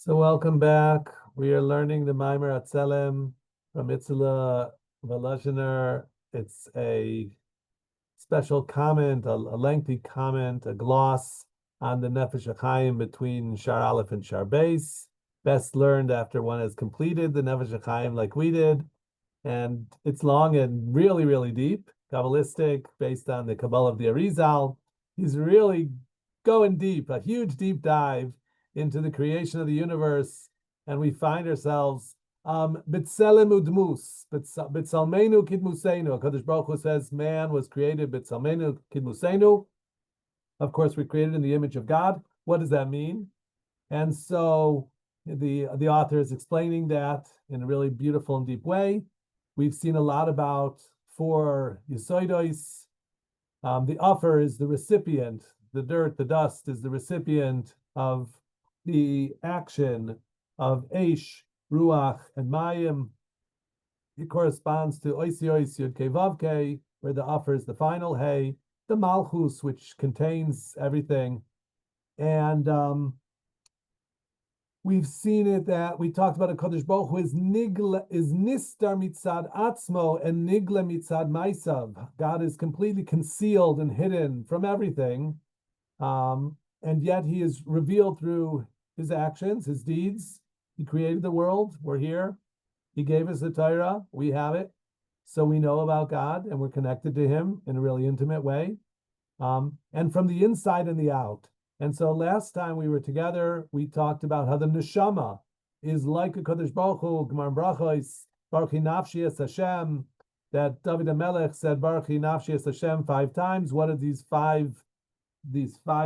So welcome back. We are learning the Maamar HaTzelem from Volozhin. It's a special comment, a lengthy comment, a gloss on the Nefesh HaHaim between Shar Aleph and Shar Beis. Best learned after one has completed the Nefesh HaHaim like we did. And it's long and really, really deep, Kabbalistic, based on the Kabbalah of the Arizal. He's really going deep, a huge deep dive into the creation of the universe, and we find ourselves B'Tselem Udmus, B'Tsalmenu Kidmusenu. HaKadosh Baruch Hu says man was created B'Tsalmenu Kidmusenu. Of course, we're created in the image of God. What does that mean? And so the author is explaining that in a really beautiful and deep way. We've seen a lot about four Yesoidos. The offer is the recipient, the dirt, the dust is the recipient of the action of Eish, Ruach, and Mayim. It corresponds to Oisiois Yud Kei Vav Kei, where the offer is the final Hey, the Malchus, which contains everything. And we've seen it that we talked about a Kodesh Baruch Hu is nistar mitzad atzmo and nigle mitzad maisav. God is completely concealed and hidden from everything, and yet He is revealed through His actions, His deeds. He created the world. We're here. He gave us the Torah. We have it, so we know about God and we're connected to Him in a really intimate way, and from the inside and the out. And so last time we were together, we talked about how the neshama is like a Kodesh Baruch Hu, Gemar Brachos, Baruch Nafshi Es Hashem, that David HaMelech said Baruch Nafshi Es Hashem 5 times. What are these five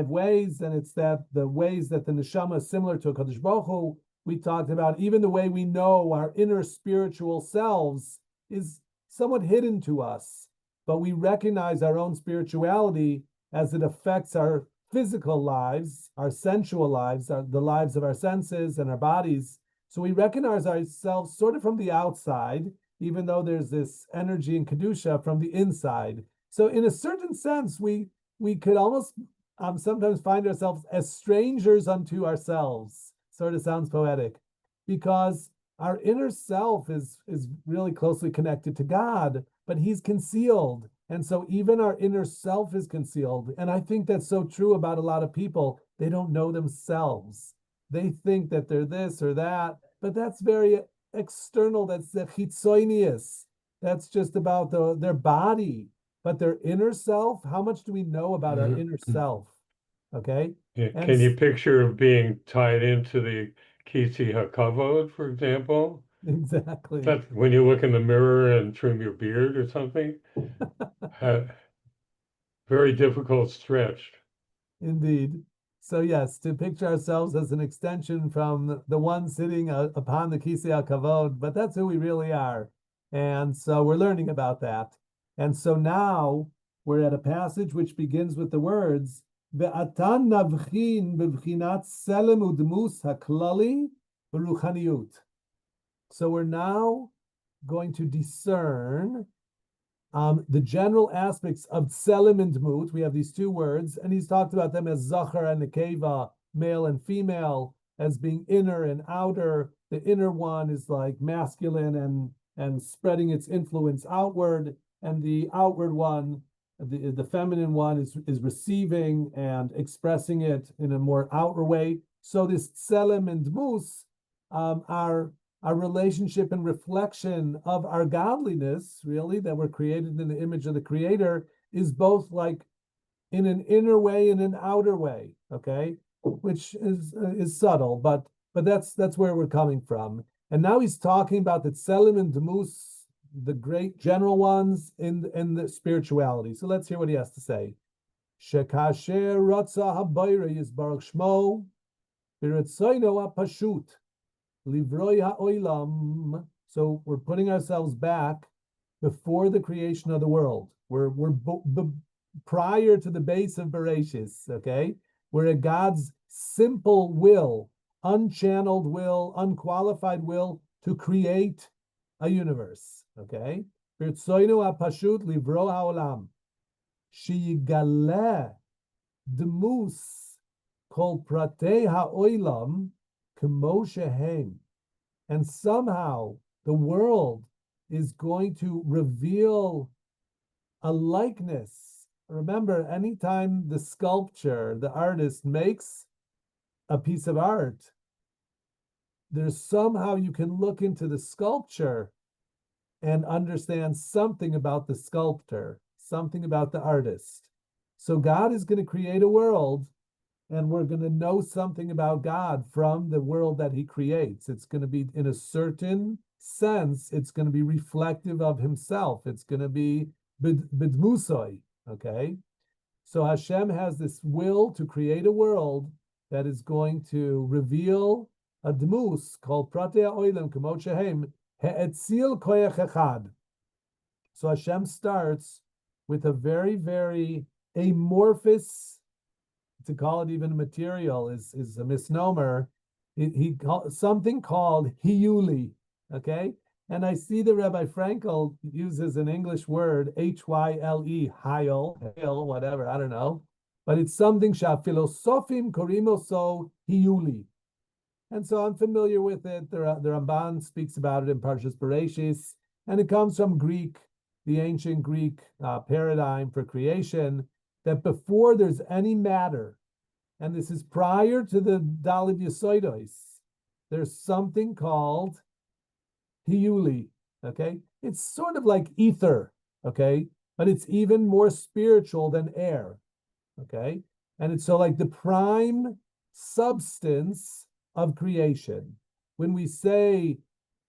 ways? And it's that the ways that the neshama is similar to a Kodesh Baruch Hu. We talked about even the way we know our inner spiritual selves is somewhat hidden to us, but we recognize our own spirituality as it affects our physical lives, our sensual lives, the lives of our senses and our bodies. So we recognize ourselves sort of from the outside, even though there's this energy and kedusha from the inside. So in a certain sense, we could almost sometimes find ourselves as strangers unto ourselves. Sort of sounds poetic, because our inner self is really closely connected to God, but He's concealed. And so even our inner self is concealed. And I think that's so true about a lot of people. They don't know themselves. They think that they're this or that, but that's very external. That's the chitzoinius. That's just about their body. But their inner self, how much do we know about our inner self? Okay? Yeah, And can you picture being tied into the Kisi HaKavod, for example? exactly. That when you look in the mirror and trim your beard or something, very difficult stretch. Indeed. So yes, to picture ourselves as an extension from the one sitting upon the Kisei HaKavod, but that's who we really are. And so we're learning about that. And so now we're at a passage which begins with the words, Ve'atan navchin bevchinat selem udmus haklali v'ruchaniyut. So we're now going to discern the general aspects of Tselem and Dmut. We have these two words, and he's talked about them as Zachar and Nekeva, male and female, as being inner and outer. The inner one is like masculine and spreading its influence outward, and the outward one, the feminine one, is receiving and expressing it in a more outward way. So this Tselem and Dmus are our relationship and reflection of our godliness, really, that we're created in the image of the Creator, is both like in an inner way and an outer way, okay, which is subtle, but that's where we're coming from. And now he's talking about the Tselem and Dmus, the great general ones in the spirituality. So let's hear what he has to say. Shekasher Ratza Habayra Yisbarach Shmo B'Ratzoino HaPashut Livroi ha'olam. So we're putting ourselves back before the creation of the world. We're prior to the base of Bereshis, okay? We're at God's simple will, unchanneled will, unqualified will to create a universe, okay? Birtsoinu ha'pashut livro ha'olam. Sheyigaleh dmus kol pratei ha'olam kemo shehem. And somehow the world is going to reveal a likeness. Remember, anytime the artist makes a piece of art, there's somehow you can look into the sculpture and understand something about the sculptor, something about the artist. So God is going to create a world, and we're going to know something about God from the world that he creates. It's going to be, in a certain sense, it's going to be reflective of himself. It's going to be bidmusoi, okay? So Hashem has this will to create a world that is going to reveal a dmus called Pratei Oilem Kemot Shehem He'etzil Koyach Echad. So Hashem starts with a very, very amorphous, to call it even a material is a misnomer. He called something called hiyuli, okay? And I see the Rabbi Frankel uses an English word, H-Y-L-E, hayol, whatever, I don't know. But it's something shafilosofim korimoso hiyuli. And so I'm familiar with it. The Ramban speaks about it in Parshas Bereshis, and it comes from Greek, the ancient Greek paradigm for creation, that before there's any matter, and this is prior to the Daled Yesoidos, there's something called hiyuli, okay? It's sort of like ether, okay? But it's even more spiritual than air, okay? And it's so like the prime substance of creation. When we say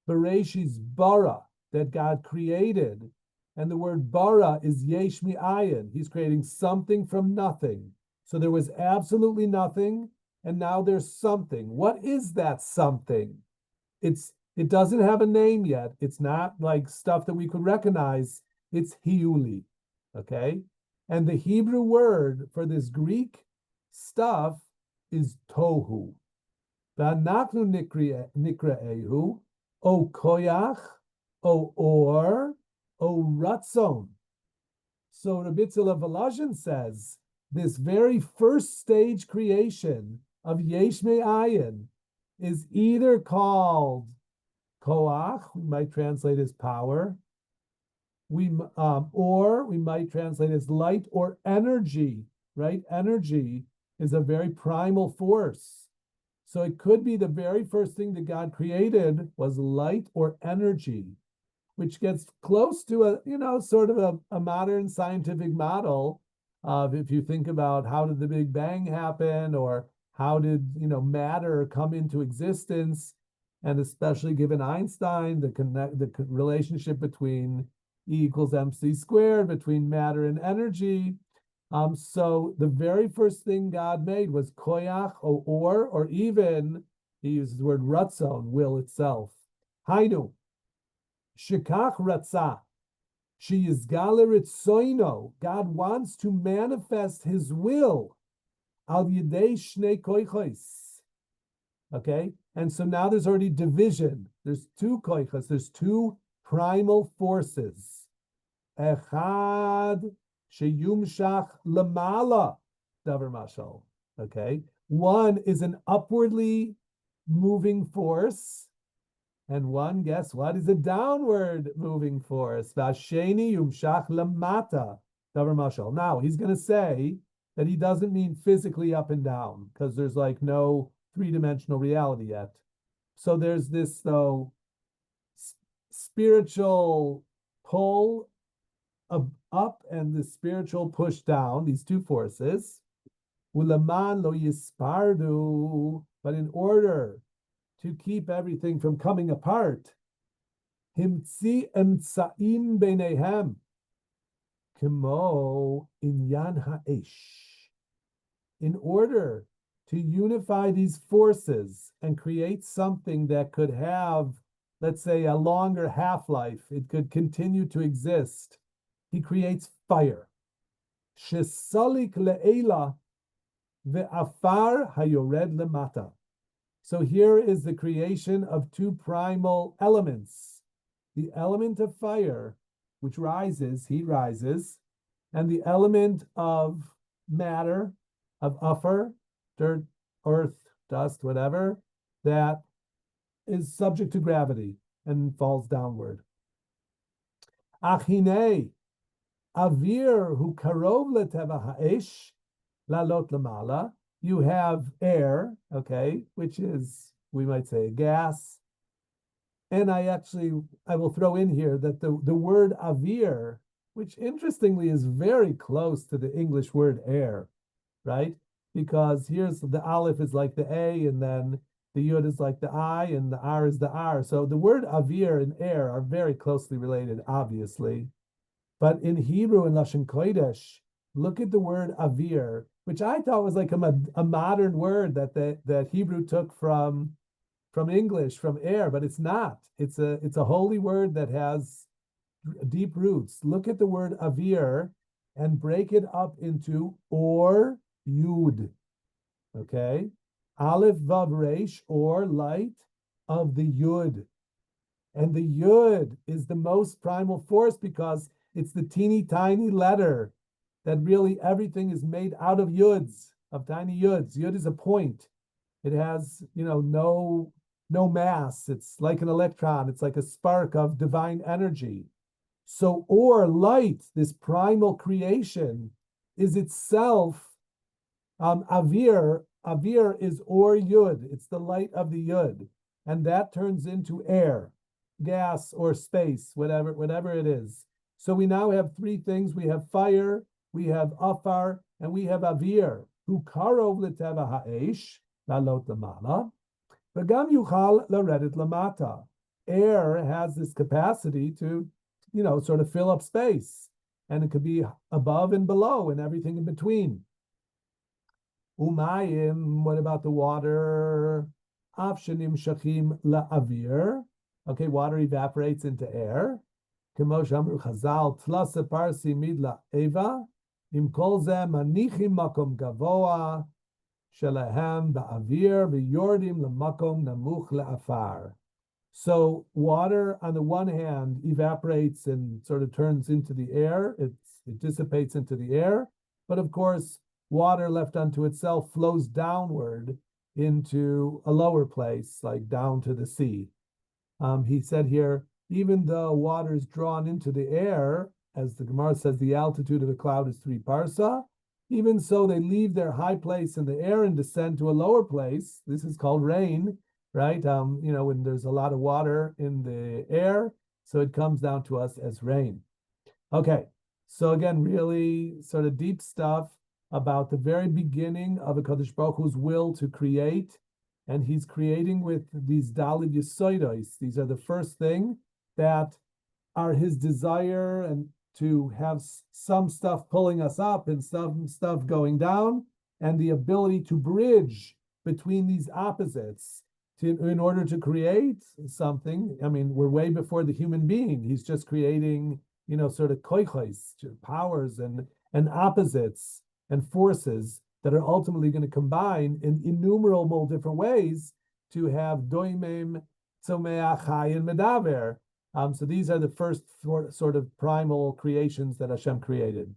Bereshis bara, that God created, and the word bara is yesh mi'ayin, he's creating something from nothing. So there was absolutely nothing, and now there's something. What is that something? It doesn't have a name yet. It's not like stuff that we could recognize. It's hiyuli, okay? And the Hebrew word for this Greek stuff is tohu. V'anachnu nikra'ehu, o koyach, o or, o ratzon. So Rabbi Volozhin says, this very first stage creation of Yesh Me'ayin is either called koach, we might translate as power, or we might translate as light or energy, right? Energy is a very primal force. So it could be the very first thing that God created was light or energy, which gets close to a modern scientific model of, if you think about how did the Big Bang happen, or how did matter come into existence, and especially given Einstein, the relationship between E equals mc squared, between matter and energy. So the very first thing God made was koyach, or even he uses the word ratzon, will itself. Hainu, shikach ratzah. She is galeritzoino. God wants to manifest his will. Al yidei shnei koichos. Okay? And so now there's already division. There's two koichos. There's two primal forces. Echad sheyumshach lamala. Davar mashal. Okay? One is an upwardly moving force. And one, guess what, is a downward moving force. Vasheni yumshach lamata. Davar mashal. Now, he's going to say that he doesn't mean physically up and down, because there's like no three-dimensional reality yet. So there's this, though, spiritual pull up and the spiritual push down, these two forces. Ulaman lo yispardu. But in order to keep everything from coming apart, himtzi emtsaim beinehem, kemo inyan ha'esh. In order to unify these forces and create something that could have, let's say, a longer half-life, it could continue to exist, he creates fire. Shesalik le'ela ve'afar hayored lemata. So here is the creation of two primal elements. The element of fire, which rises, heat rises, and the element of matter, of afar, dirt, earth, dust, whatever, that is subject to gravity and falls downward. Achine, avir hu karov leteva ha'esh, lalot lamala. You have air, okay, which is, we might say, a gas. And I will throw in here that the word avir, which interestingly is very close to the English word air, right? Because here's the aleph is like the A, and then the yud is like the I, and the R is the R. So the word avir and air are very closely related, obviously. But in Hebrew and Lashon Kodesh, look at the word avir, which I thought was like a modern word that Hebrew took from English, from air, but it's not. It's a holy word that has deep roots. Look at the word avir and break it up into or yud. Okay? Aleph vav resh, or light of the yud. And the yud is the most primal force because it's the teeny tiny letter that really everything is made out of yuds, of tiny yuds. Yud is a point. It has, no mass. It's like an electron. It's like a spark of divine energy. So, or light, this primal creation, is itself avir. Avir is or yud. It's the light of the yud, and that turns into air, gas, or space, whatever it is. So we now have three things. We have fire, we have afar, and we have avir. Hu karov leteva ha'esh, lalot lamala, v'gam yuchal laredet lamata. Air has this capacity to, sort of fill up space, and it could be above and below and everything in between. Umayim, what about the water? Afshanim shachim la'avir. Okay, water evaporates into air. Kemo shamru chazal, tlasa parsi midla eva, im kol ze manichim makom gavoa, shelahem ba'avir, v'yordim lemakom namuch la'afar. So water, on the one hand, evaporates and sort of turns into the air. It dissipates into the air. But of course, water left unto itself flows downward into a lower place, like down to the sea. He said here, even though water is drawn into the air, as the Gemara says, the altitude of a cloud is 3 parsa, even so they leave their high place in the air and descend to a lower place. This is called rain, right? When there's a lot of water in the air, so it comes down to us as rain. Okay, so again, really sort of deep stuff about the very beginning of a Kadosh Baruch Hu's will to create, and he's creating with these Dalid Yesoidos. These are the first thing that are his desire, and to have some stuff pulling us up and some stuff going down, and the ability to bridge between these opposites in order to create something. I mean, we're way before the human being. He's just creating, sort of koichos, powers and opposites and forces that are ultimately going to combine in innumerable different ways to have doimim, tzomeach, chai, and medaver. So these are the first sort of primal creations that Hashem created.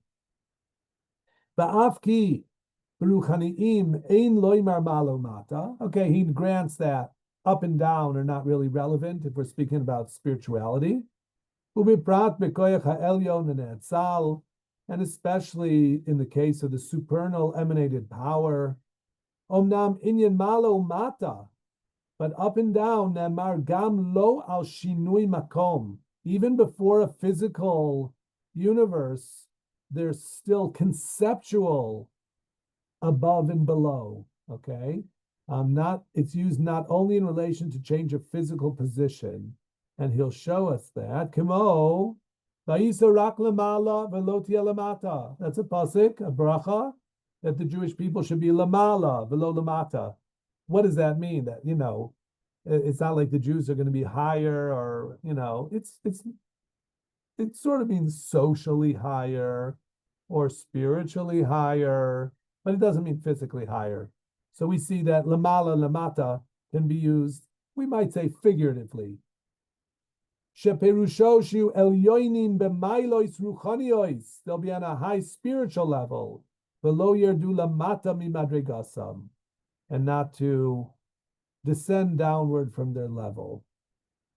Ba'afki beruchaniim ein loimar malo mata. Okay, he grants that up and down are not really relevant if we're speaking about spirituality. Ubiprat bekoyach ha'elyon and etzal, and especially in the case of the supernal emanated power. Omnam inyan malo mata, but up and down, nemar gam lo al shinui makom. Even before a physical universe, there's still conceptual above and below. Okay, it's used not only in relation to change of physical position, and he'll show us that. Kimo va'isa rak lamala v'lo tia lamata. That's a pasuk, a bracha, that the Jewish people should be lamala v'lo lamata. What does that mean? That it's not like the Jews are going to be higher, or it sort of means socially higher or spiritually higher, but it doesn't mean physically higher. So we see that lamala lamata can be used, we might say, figuratively. Sheperusho elyoinim b'mailois ruchaniois. They'll be on a high spiritual level. V'lo yerdu lamata mimadregasam, and not to descend downward from their level.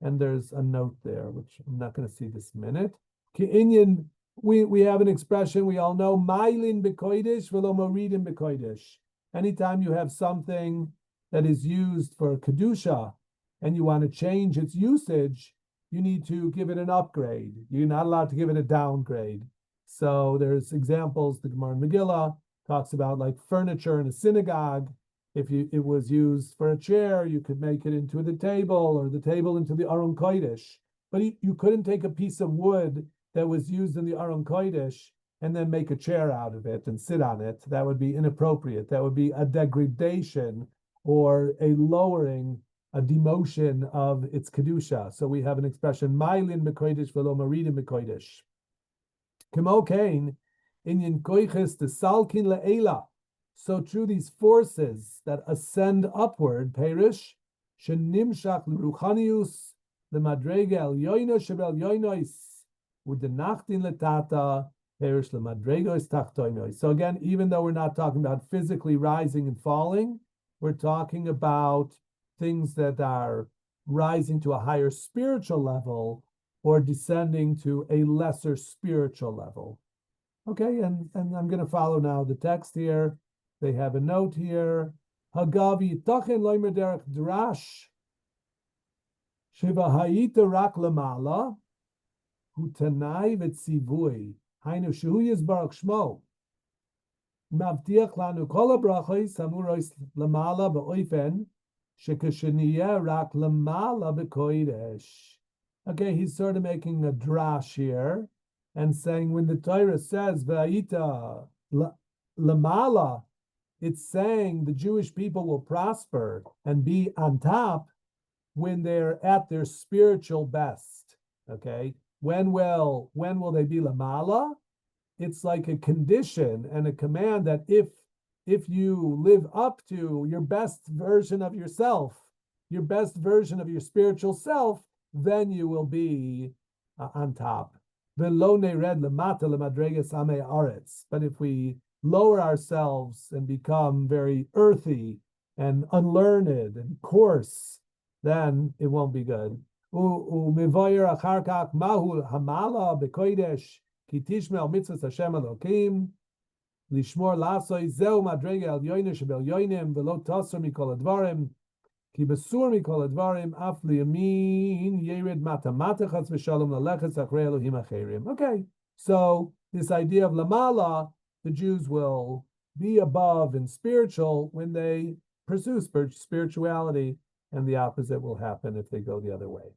And there's a note there, which I'm not going to see this minute. Ki'inyan, we have an expression we all know, Mailin bekoidish velo moridin bekoidish. Anytime you have something that is used for Kedusha and you want to change its usage, you need to give it an upgrade. You're not allowed to give it a downgrade. So there's examples, the Gemara in Megillah talks about like furniture in a synagogue. If it was used for a chair, you could make it into the table, or the table into the Aron Kodesh. But you couldn't take a piece of wood that was used in the Aron Kodesh and then make a chair out of it and sit on it. That would be inappropriate. That would be a degradation or a lowering, a demotion of its kedusha. So we have an expression, Mailin bekodesh velo maridin bekodesh. Kemo kain, inyan koiches de salkin le'ela. So through these forces that ascend upward, perish, shenimshach l'ruchanius, l'madrega el yoino shebel yoinois, u'denachtin letata, perish l'madregos tachtoinois. So again, even though we're not talking about physically rising and falling, we're talking about things that are rising to a higher spiritual level or descending to a lesser spiritual level. Okay, and I'm going to follow now the text here. They have a note here. Hagavi tachen loimer derech drash sheva hayita rak lamala hutanai v'tzivui hainu shehu yizbarach shmo mavtiach lanu kol habrachos hamuros lamala ba'oifen shekasheniya rak lamala b'kodesh. Okay, he's sort of making a drash here and saying when the Torah says v'ayita lamala, it's saying the Jewish people will prosper and be on top when they're at their spiritual best. Okay, when will they be lamala? It's like a condition and a command that if you live up to your best version of yourself, your best version of your spiritual self, then you will be on top. But if we lower ourselves and become very earthy and unlearned and coarse, then it won't be good. Lishmor lasoi zeu madrega el yoine shebel yoinem velo tasur mikol advarim ki besur mikol advarim af liyamin yered matematechas v'shalom lalechetz achrei Elohim acherim. Okay, so this idea of lamala, the Jews will be above in spiritual when they pursue spirituality, and the opposite will happen if they go the other way.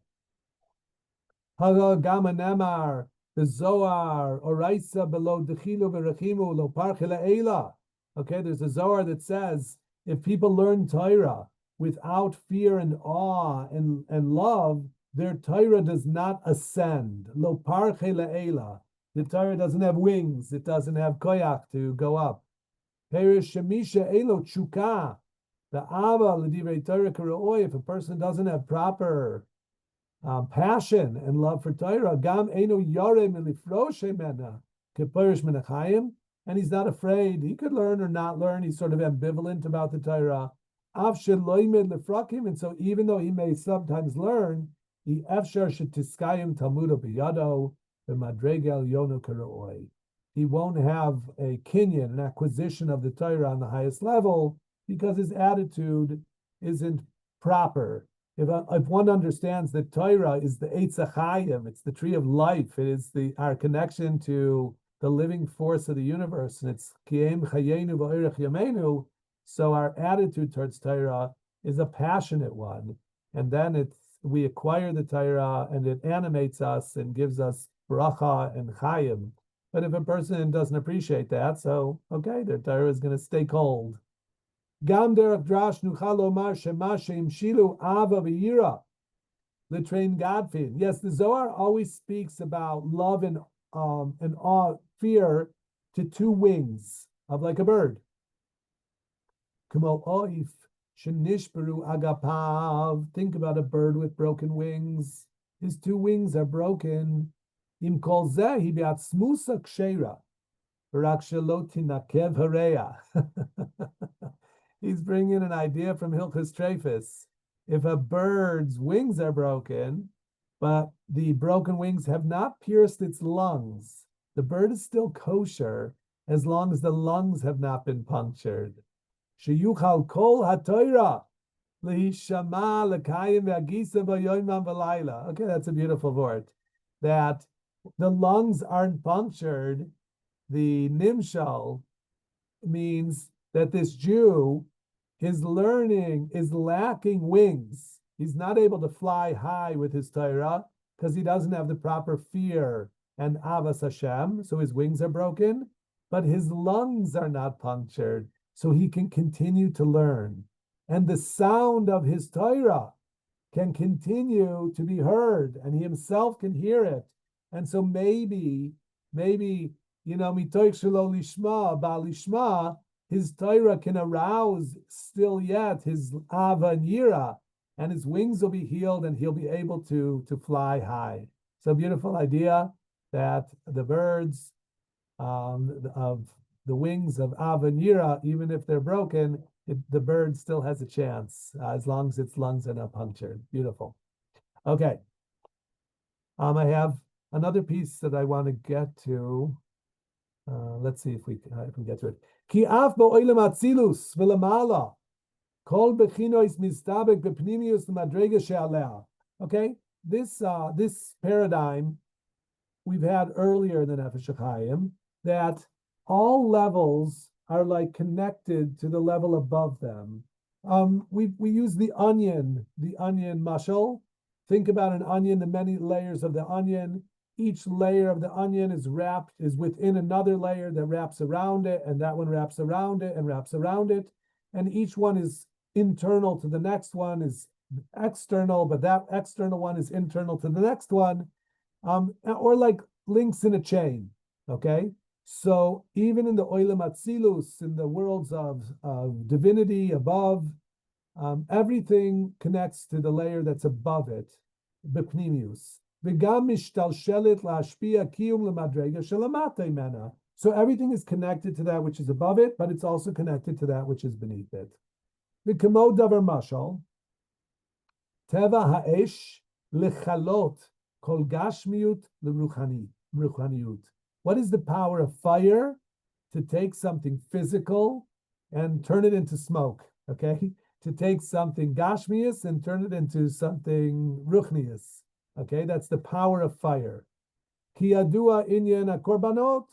Haga gama nemar the Zohar, Oraisa below Dechilu v'Rechimu lo parchila eila. Okay, there's a Zohar that says if people learn Torah without fear and awe and love, their Torah does not ascend. Lo parchila eila. The Torah doesn't have wings. It doesn't have koyach to go up. Perish shemisha elo chuka. The ava l'divrei Torah k'ra'oi. If a person doesn't have proper passion and love for Torah, gam eno yare milifroshe mena keperish min HaHaim, and he's not afraid. He could learn or not learn. He's sort of ambivalent about the Torah. Av sheloimed lefrakim, and so even though he may sometimes learn, he efshar shetiskayim talmudo biyado b'madregel yono karaoi. He won't have a kinyan, an acquisition of the Torah on the highest level, because his attitude isn't proper. If one understands that Torah is the HaHaim, it's the tree of life, it is our connection to the living force of the universe, and it's Kiem Chayenu V'Orech Yamenu, so our attitude towards Torah is a passionate one, and then we acquire the Torah, and it animates us and gives us bracha and chayim. But if a person doesn't appreciate that, so okay, their Torah is going to stay cold. Gam derech drash nuchal omar shema sheim shilu ava v'yira l'train godfin. Yes, the Zohar always speaks about love and awe, fear to two wings of like a bird. Kamo oif shenishberu agapav. Think about a bird with broken wings. His two wings are broken. Im kol zeh hi be'atzmusa kshera v'rak shelo tinakev hareya. He's bringing an idea from Hilchos Trefus. if a bird's wings are broken, but the broken wings have not pierced its lungs, the bird is still kosher as long as the lungs have not been punctured. Sheyuchal kol hatoira lehishama lekayim ve'agisa b'yoyman v'layla. Okay, that's a beautiful word. That the lungs aren't punctured. The nimshal means that this Jew, his learning is lacking wings. He's not able to fly high with his Torah because he doesn't have the proper fear and avas Hashem, so his wings are broken, but his lungs are not punctured, so he can continue to learn. And the sound of his Torah can continue to be heard, and he himself can hear it. And so maybe, mitoich shelo lishma, ba lishma, his Torah can arouse still yet his ava and yira, and his wings will be healed, and he'll be able to fly high. So beautiful idea that the birds of the wings of ava and yira, even if they're broken, the bird still has a chance as long as its lungs are not punctured. Beautiful. Okay. I have another piece that I want to get to. Let's see if we can get to it. Ki af bo'olam atzilus v'lamala kol bechinois mistabek b'pnimius l'madrega she'alea. Okay, this paradigm we've had earlier in the Nefesh HaHaim, that all levels are like connected to the level above them. We use the onion mashal. Think about an onion, the many layers of the onion. Each layer of the onion is within another layer that wraps around it, and that one wraps around it and wraps around it. And each one is internal to the next one, is external, but that external one is internal to the next one, or like links in a chain, okay? So even in the Olam Atzilus, in the worlds of divinity above, everything connects to the layer that's above it, B'pnimius. So everything is connected to that which is above it, but it's also connected to that which is beneath it. V'kamo davar mashal, teva ha'esh lechalot kol gashmiut l'ruchaniut. What is the power of fire? To take something physical and turn it into smoke, okay? To take something gashmius and turn it into something ruchnius. Okay, that's the power of fire. Ki yadua inyan korbanot.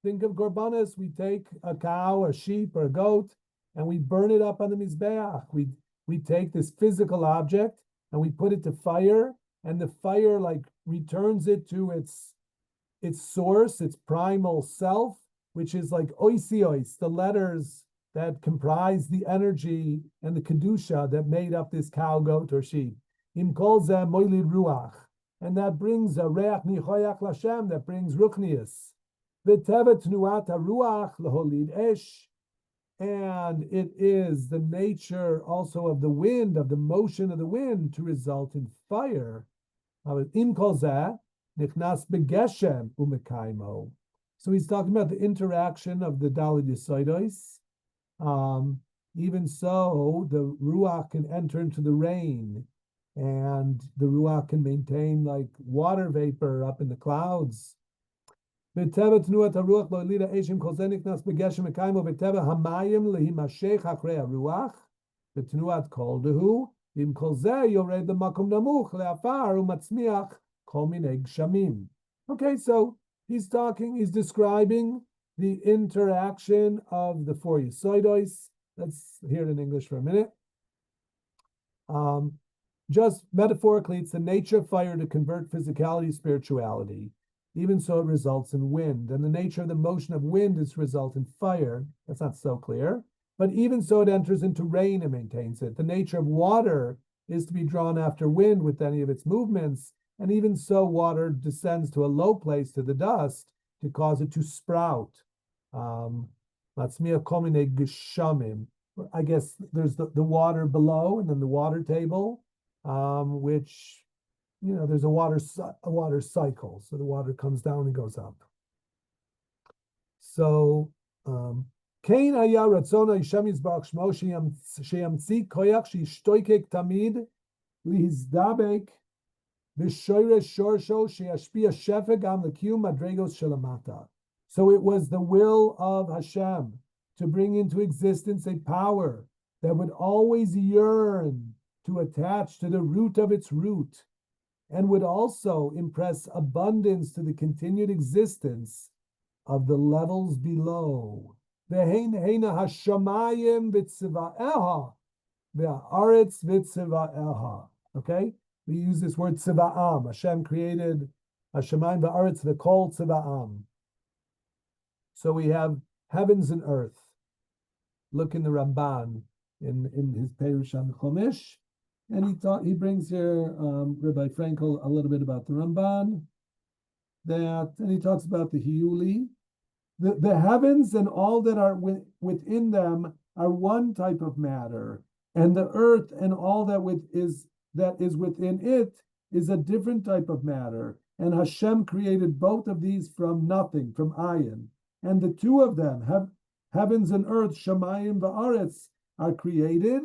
Think of korbanos. We take a cow, a sheep, or a goat, and we burn it up on the mizbeach. We take this physical object and we put it to fire, and the fire like returns it to its source, its primal self, which is like oisiois, the letters that comprise the energy and the kedusha that made up this cow, goat, or sheep. Im kol zeh moili ruach, and that brings a reach nichoyach lashem, that brings ruchnius. V'tevet tnuat haruach leholid esh, and it is the nature also of the wind, of the motion of the wind, to result in fire. Im kol zeh nichnas begeshem umekaimo. So he's talking about the interaction of the Daled Yesodos. Even so, the Ruach can enter into the rain, and the Ruach can maintain like water vapor up in the clouds. V'teva tnuat haruach lo lida eshim kol zeh nichnas begeshem umekaimo v'teva hamayim lehimashech achrei haruach v'tnuat kol dehu im kol zeh yored l'makom namuch le'afar u'matzmiach kol minei gshamim. Okay, so he's describing the interaction of the four Yesodos. Let's hear it in English for a minute. Just metaphorically, it's the nature of fire to convert physicality to spirituality. Even so, it results in wind. And the nature of the motion of wind is to result in fire. That's not so clear. But even so, it enters into rain and maintains it. The nature of water is to be drawn after wind with any of its movements. And even so, water descends to a low place, to the dust, to cause it to sprout. I guess there's the water below, and then the water table, which, there's a water cycle. So the water comes down and goes up. So Kain haya ratzon Hashem yizbarach shmo sheyamtzi koyach sheyishtoikek tamid lihizdabek b'shoyre shorsho sheyashpia shefeg am l'kiyum madregos shelamata. So it was the will of Hashem to bring into existence a power that would always yearn to attach to the root of its root, and would also impress abundance to the continued existence of the levels below. Ve'heina hashamayim b'tziva'eha, ve'aretz b'tziva'eha. Okay? We use this word tziva'am. Hashem created hashamayim ve'aretz ve'kol tziva'am. So we have heavens and earth. Look in the Ramban in his Perush on Chumash, and he brings here Rabbi Frankel a little bit about the Ramban, and he talks about the Hiyuli. The heavens and all that are within them are one type of matter, and the earth and all that is within it is a different type of matter. And Hashem created both of these from nothing, from ayin. And the two of them, heavens and earth, Shamayim va'aretz, are created,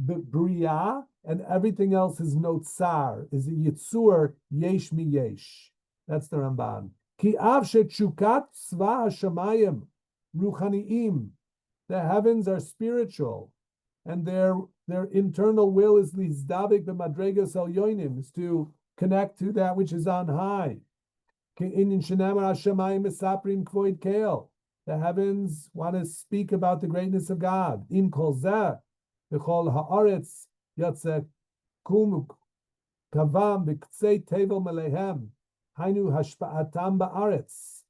B'riah, and everything else is notzar, is a yitzur yesh mi yesh. That's the Ramban. Ki av shechukat tzva hashamayim ruchaniim. The heavens are spiritual, and their internal will is lizdabik b'madregas elyonim, is to connect to that which is on high. Ki inin shenamar hashamayim esaprim kvoid keil. The heavens want to speak about the greatness of God. Im kol zeh v'chol haaretz yotze kum kavam b'ktzei tevel melehem. Hainu hashpa'atam ba'aretz,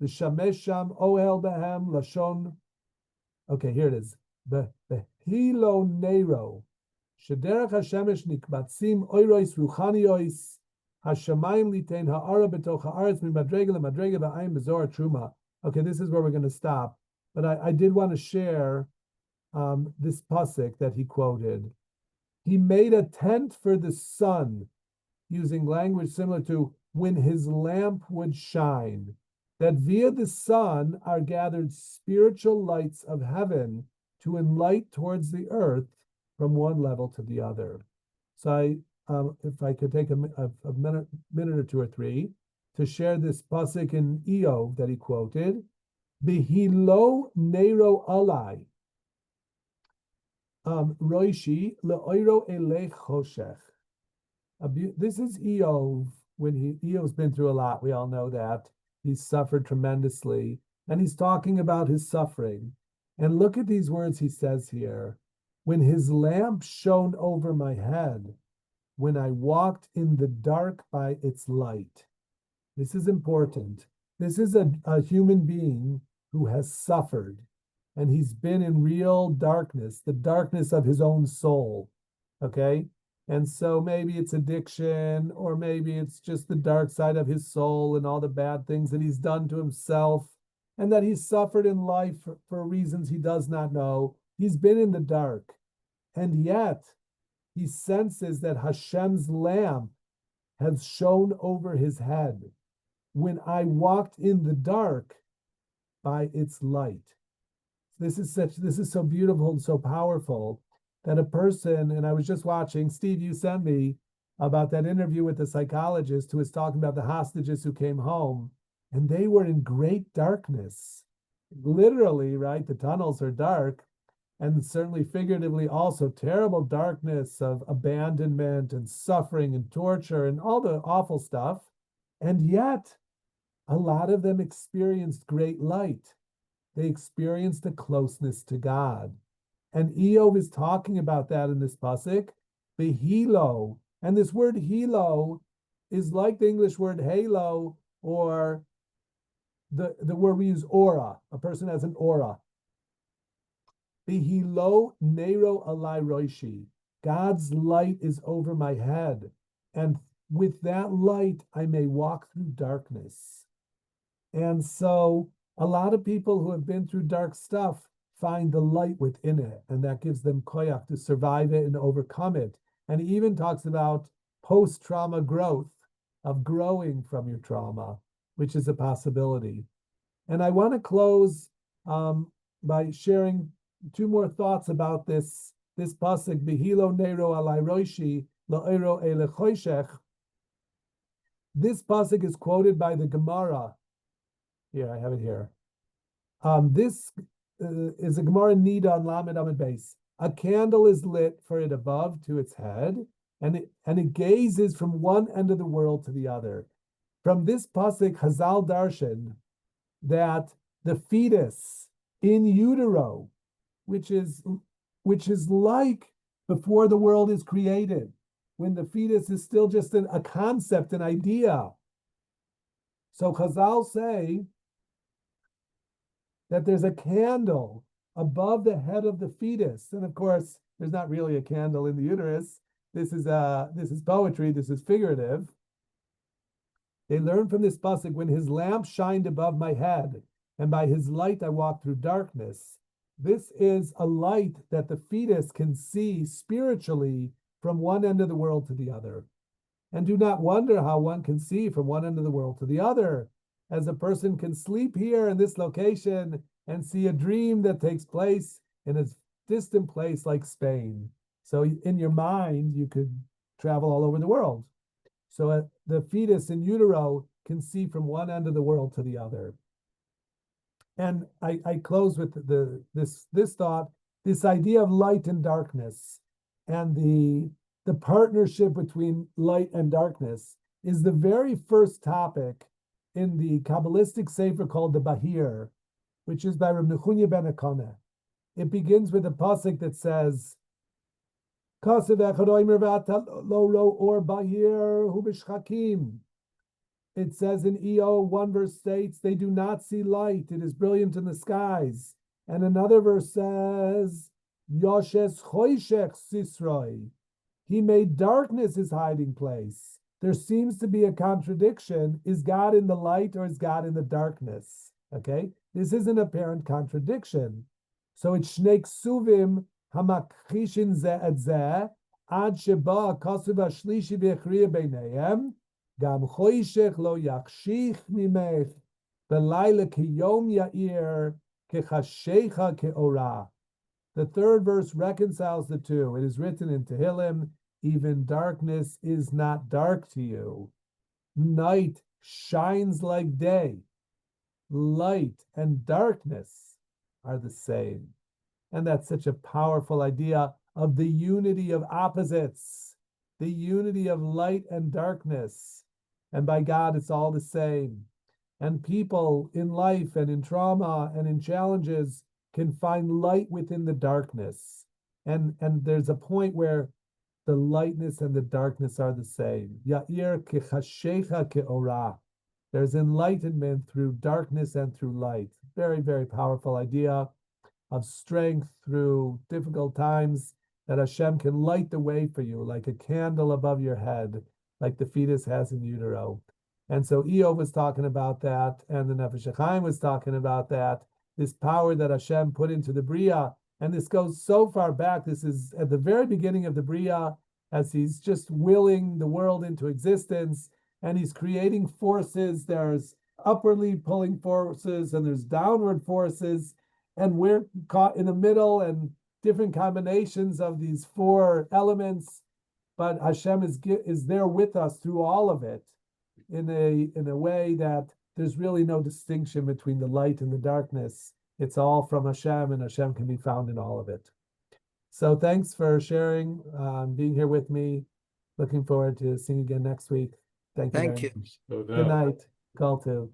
l'shamesh sham ohel behem lashon. Okay, here it is. Behilo nero, shederech hashemesh nikbatzim oirois ruchaniois, hashamayim litein ha'ara betoch ha'aretz mimadrega lemadrega ba'ayim bezor truma. Okay, this is where we're going to stop. But I did want to share this pasuk that he quoted. He made a tent for the sun, using language similar to when his lamp would shine, that via the sun are gathered spiritual lights of heaven to enlight towards the earth from one level to the other. So if I could take a minute or two or three to share this pasuk in Eov that he quoted, Behilo Nero Alai, Roishi Le'oiro Elech Choshech. This is Eov, when Eov's been through a lot. We all know that. He's suffered tremendously, and he's talking about his suffering. And look at these words he says here. When his lamp shone over my head, when I walked in the dark by its light. This is important. This is a human being who has suffered, and he's been in real darkness, the darkness of his own soul, okay? And so maybe it's addiction, or maybe it's just the dark side of his soul and all the bad things that he's done to himself, and that he's suffered in life for reasons he does not know. He's been in the dark, and yet he senses that Hashem's lamp has shone over his head when I walked in the dark by its light. This is so beautiful and so powerful that a person, and I was just watching, Steve, you sent me about that interview with the psychologist who was talking about the hostages who came home, and they were in great darkness. Literally, right? The tunnels are dark, and certainly figuratively also terrible darkness of abandonment and suffering and torture and all the awful stuff. And yet, a lot of them experienced great light. They experienced a closeness to God. And Eov is talking about that in this pasuk, the hilo. And this word hilo is like the English word halo, or the word we use aura. A person has an aura. The hilo nero alai roishi. God's light is over my head. And with that light, I may walk through darkness. And so a lot of people who have been through dark stuff find the light within it, and that gives them koyach to survive it and overcome it. And he even talks about post-trauma growth, of growing from your trauma, which is a possibility. And I want to close by sharing two more thoughts about this pasuk, Behilo Nero alai roishi lo'ero ele choshech. This pasuk is quoted by the Gemara. Here, I have it here. This is a Gemara Nida on Lamed Amid Beis. A candle is lit for it above to its head, and it gazes from one end of the world to the other. From this pasuk, Chazal darshan that the fetus in utero, which is like before the world is created, when the fetus is still just a concept, an idea. So Chazal say that there's a candle above the head of the fetus, and of course, there's not really a candle in the uterus. This is poetry. This is figurative. They learn from this pasuk, when his lamp shined above my head, and by his light I walked through darkness. This is a light that the fetus can see spiritually from one end of the world to the other. And do not wonder how one can see from one end of the world to the other, as a person can sleep here in this location and see a dream that takes place in a distant place like Spain. So in your mind, you could travel all over the world. So the fetus in utero can see from one end of the world to the other. And I close with this thought, this idea of light and darkness, and the partnership between light and darkness is the very first topic in the Kabbalistic sefer called the Bahir, which is by Reb Nechunya ben Akoneh. It begins with a pasuk that says, Kasev echad oimer v'ata lo ro or bahir hu b'shchakim. It says in EO, one verse states, they do not see light, it is brilliant in the skies. And another verse says, Yoshes choshech sisroi. He made darkness his hiding place. There seems to be a contradiction. Is God in the light or is God in the darkness? Okay, this is an apparent contradiction. So it's shnei ksuvim hamakchishin ze et ze ad sheba kasuv hashlishi v'echriya beinayim gam choshech lo yakshich mimech belayla kiyom ya'ir kechashecha ke'ora. The third verse reconciles the two. It is written in Tehillim, even darkness is not dark to you. Night shines like day. Light and darkness are the same. And that's such a powerful idea of the unity of opposites, the unity of light and darkness. And by God, it's all the same. And people in life and in trauma and in challenges can find light within the darkness. And there's a point where the lightness and the darkness are the same. Ya'ir kechashecha ke'ora. There's enlightenment through darkness and through light. Very, very powerful idea of strength through difficult times, that Hashem can light the way for you like a candle above your head, like the fetus has in utero. And so Eov was talking about that, and the Nefesh HaHaim was talking about that, this power that Hashem put into the Bria. And this goes so far back. This is at the very beginning of the Bria, as he's just willing the world into existence, and he's creating forces. There's upwardly pulling forces, and there's downward forces, and we're caught in the middle, and different combinations of these four elements. But Hashem is there with us through all of it, in a way that there's really no distinction between the light and the darkness. It's all from Hashem, and Hashem can be found in all of it. So thanks for sharing, being here with me. Looking forward to seeing you again next week. Thank you very much. No Good doubt. night. Call to.